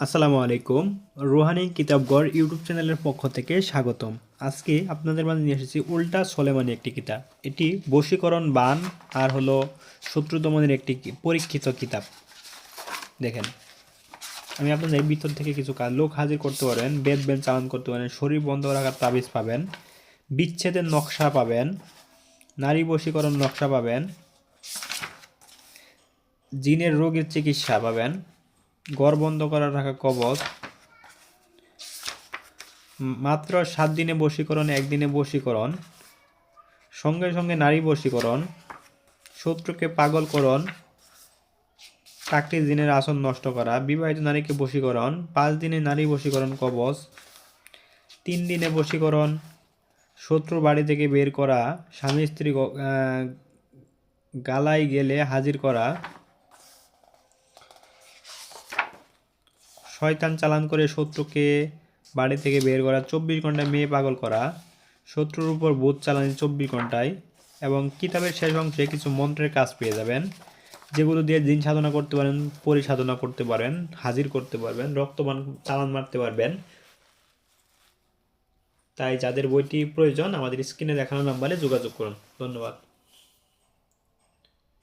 আসসালামু আলাইকুম। Rouhani কিতাবঘর YouTube চ্যানেলের পক্ষ থেকে স্বাগতম। আজকে আপনাদের মাঝে নিয়ে এসেছি উল্টা সলেমানি একটি কিতাব। এটি বশীকরণ বান আর হলো শত্রু দমনের একটি পরীক্ষিত কিতাব। দেখেন, আমি আপনাদের ভিতর থেকে কিছু লোক হাজির করতে পারবেন, বেদ বেন চালান করতে পারেন, শরীর বন্ধ রাখার তাবিজ পাবেন, বিচ্ছেদের নকশা পাবেন, নারী বশীকরণ নকশা পাবেন, জিনের রোগের চিকিৎসা পাবেন, ঘর বন্ধ করা রাখা কবচ, মাত্র 7 দিনে বশীকরণ, 1 দিনে বশীকরণ, সঙ্গে সঙ্গে নারী বশীকরণ, শত্রুকে পাগলকরণ, চাকরি দিনের আসন নষ্ট করা, বিবাহিত নারীকে বশীকরণ, 5 দিনে নারী বশীকরণ কবচ, 3 দিনে বশীকরণ, শত্রু বাড়ি থেকে বের করা, স্বামী স্ত্রী গালায় গেলে হাজির করা, শয়তান চালান করে শত্রুকে বাড়ি থেকে বের করা, 24 ঘন্টায় মেয়ে পাগল করা, শত্রুর উপর ভূত চালানি 24 ঘন্টায়। এবং কিতাবের শেষ অংশে কিছু মন্ত্রের কাজ পেয়ে যাবেন, যেগুলো দিয়ে জিন সাধনা করতে পারেন, পরিসাধনা করতে পারেন, হাজির করতে পারবেন, রক্তবান চালান মারতে পারবেন। তাই যাদের বইটি প্রয়োজন আমাদের স্ক্রিনে দেখানো নাম্বারে যোগাযোগ করুন। ধন্যবাদ।